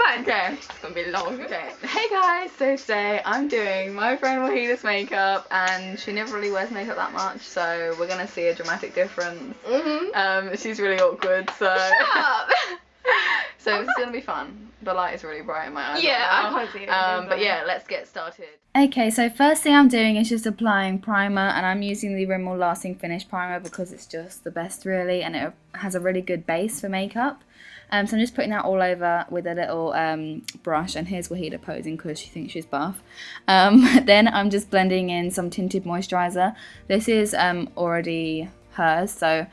fine. Okay. It's gonna be long. Okay. Hey guys, so today I'm doing my friend Waheeda's makeup, and she never really wears makeup that much, so we're gonna see a dramatic difference. She's really awkward, so. Shut up. So it's gonna be fun. The light is really bright in my eyes. Yeah, right now. I can't see it. But yeah, let's get started. Okay, so first thing I'm doing is just applying primer, and I'm using the Rimmel Lasting Finish primer because it's just the best really, and it has a really good base for makeup. So I'm just putting that all over with a little brush, and here's Waheeda posing because she thinks she's buff. Then I'm just blending in some tinted moisturiser. This is already hers, so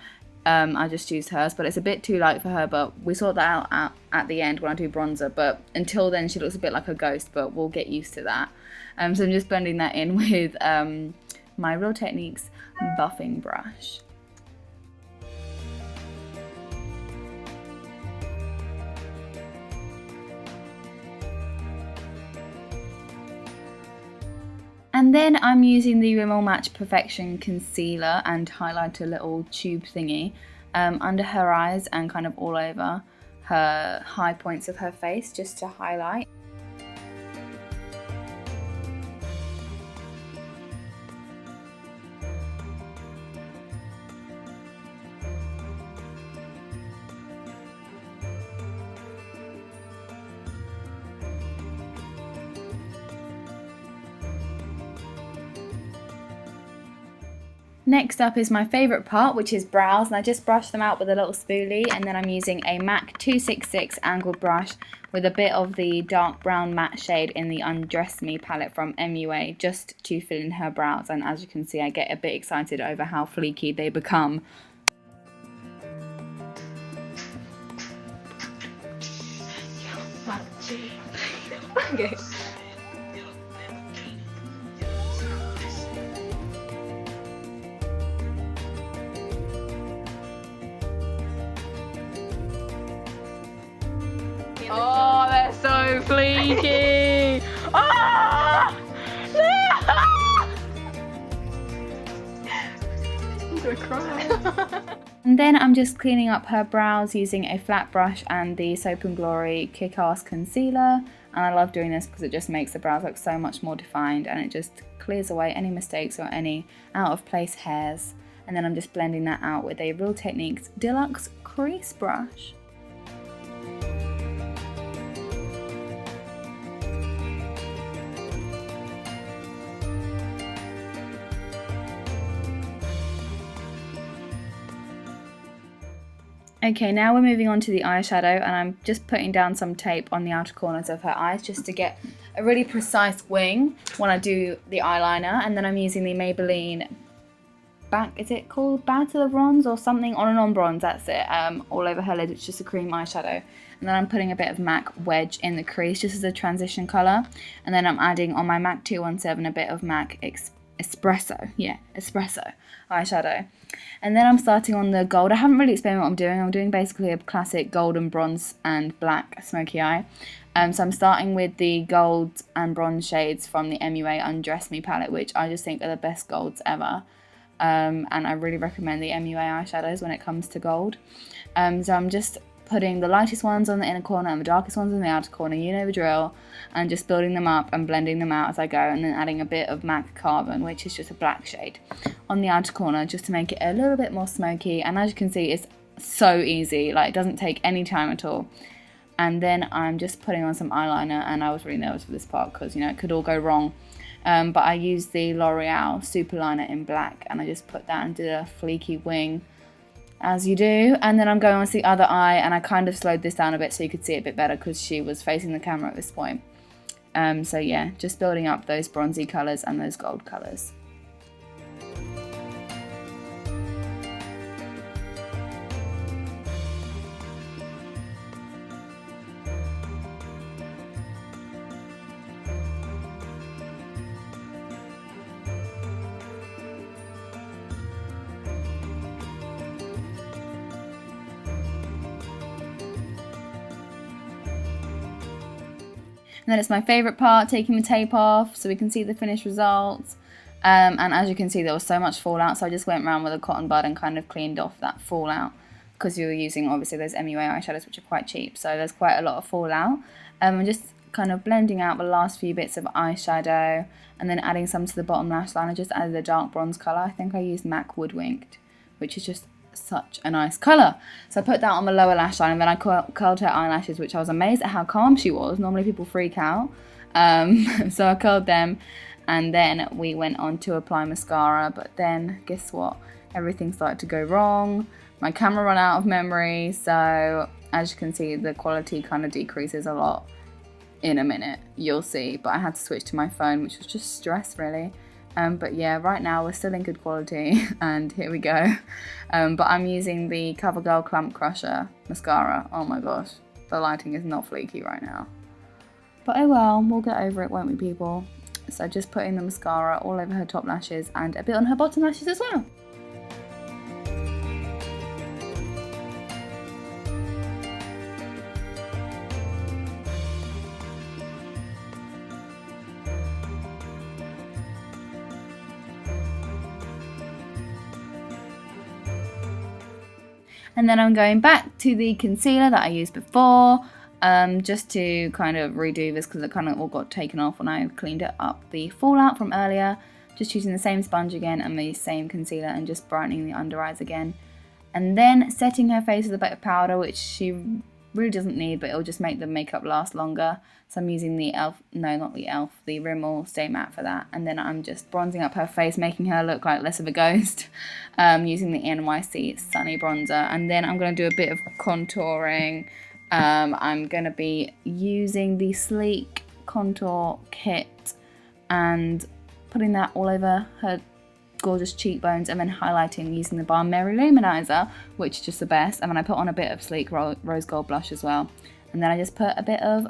I just used hers, but it's a bit too light for her, but we sort that out at the end when I do bronzer, but until then she looks a bit like a ghost, but we'll get used to that. So I'm just blending that in with my Real Techniques buffing brush. And then I'm using the Rimmel Match Perfection Concealer and highlighter little tube thingy under her eyes and kind of all over her high points of her face just to highlight. Next up is my favourite part, which is brows, and I just brush them out with a little spoolie, and then I'm using a MAC 266 angled brush with a bit of the dark brown matte shade in the Undress Me palette from MUA just to fill in her brows, and as you can see I get a bit excited over how fleeky they become. Okay. Oh, they're so fleeky! Ah! I'm gonna cry. And then I'm just cleaning up her brows using a flat brush and the Soap & Glory Kick-Ass Concealer, and I love doing this because it just makes the brows look so much more defined, and it just clears away any mistakes or any out of place hairs. And then I'm just blending that out with a Real Techniques Deluxe Crease Brush. Okay, now we're moving on to the eyeshadow, and I'm just putting down some tape on the outer corners of her eyes just to get a really precise wing when I do the eyeliner. And then I'm using the Maybelline is it called Battle of Bronze or something? On and On Bronze, that's it, all over her lid. It's just a cream eyeshadow. And then I'm putting a bit of MAC Wedge in the crease just as a transition colour. And then I'm adding on my MAC 217 a bit of MAC Espresso eyeshadow. And then I'm starting on the gold. I haven't really explained what I'm doing. I'm doing basically a classic golden bronze and black smoky eye. So I'm starting with the gold and bronze shades from the MUA Undress Me palette, which I just think are the best golds ever. And I really recommend the MUA eyeshadows when it comes to gold. So I'm just putting the lightest ones on the inner corner and the darkest ones on the outer corner, you know the drill, and just building them up and blending them out as I go, and then adding a bit of MAC Carbon, which is just a black shade, on the outer corner just to make it a little bit more smoky. And as you can see, it's so easy, like it doesn't take any time at all. And then I'm just putting on some eyeliner, and I was really nervous for this part because, you know, it could all go wrong. But I used the L'Oreal Superliner in black, and I just put that and did a fleeky wing, as you do. And then I'm going on to the other eye, and I kind of slowed this down a bit so you could see it a bit better because she was facing the camera at this point. So yeah, just building up those bronzy colours and those gold colours. And then it's my favourite part, taking the tape off so we can see the finished results. And as you can see, there was so much fallout, so I just went around with a cotton bud and kind of cleaned off that fallout because you're using obviously those MUA eyeshadows, which are quite cheap, so there's quite a lot of fallout. I'm just kind of blending out the last few bits of eyeshadow and then adding some to the bottom lash line. I just added a dark bronze colour. I think I used MAC Woodwinked, which is just such a nice colour. So I put that on the lower lash line, and then I curled her eyelashes, which I was amazed at how calm she was. Normally people freak out. So I curled them, and then we went on to apply mascara, but then guess what? Everything started to go wrong. My camera ran out of memory, so as you can see, the quality kind of decreases a lot in a minute. You'll see, but I had to switch to my phone, which was just stress really. But yeah, right now we're still in good quality, and here we go. But I'm using the CoverGirl Clump Crusher mascara. Oh my gosh, the lighting is not fleeky right now. But oh well, we'll get over it, won't we, people? So just putting the mascara all over her top lashes and a bit on her bottom lashes as well. And then I'm going back to the concealer that I used before, just to kind of redo this because it kind of all got taken off when I cleaned it up the fallout from earlier. Just using the same sponge again and the same concealer and just brightening the under eyes again. And then setting her face with a bit of powder, which she really doesn't need, but it'll just make the makeup last longer. So I'm using the the Rimmel Stay Matte for that. And then I'm just bronzing up her face, making her look like less of a ghost, using the NYC Sunny Bronzer. And then I'm going to do a bit of contouring. I'm going to be using the Sleek Contour Kit and putting that all over her gorgeous cheekbones, and then highlighting using the Balm Mary Luminizer, which is just the best. And then I put on a bit of Sleek Rose Gold blush as well. And then I just put a bit of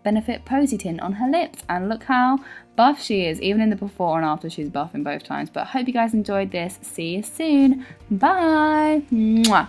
Benefit Posy Tint on her lips, and look how buff she is. Even in the before and after, she's buff in both times. But I hope you guys enjoyed this. See you soon. Bye. Mwah.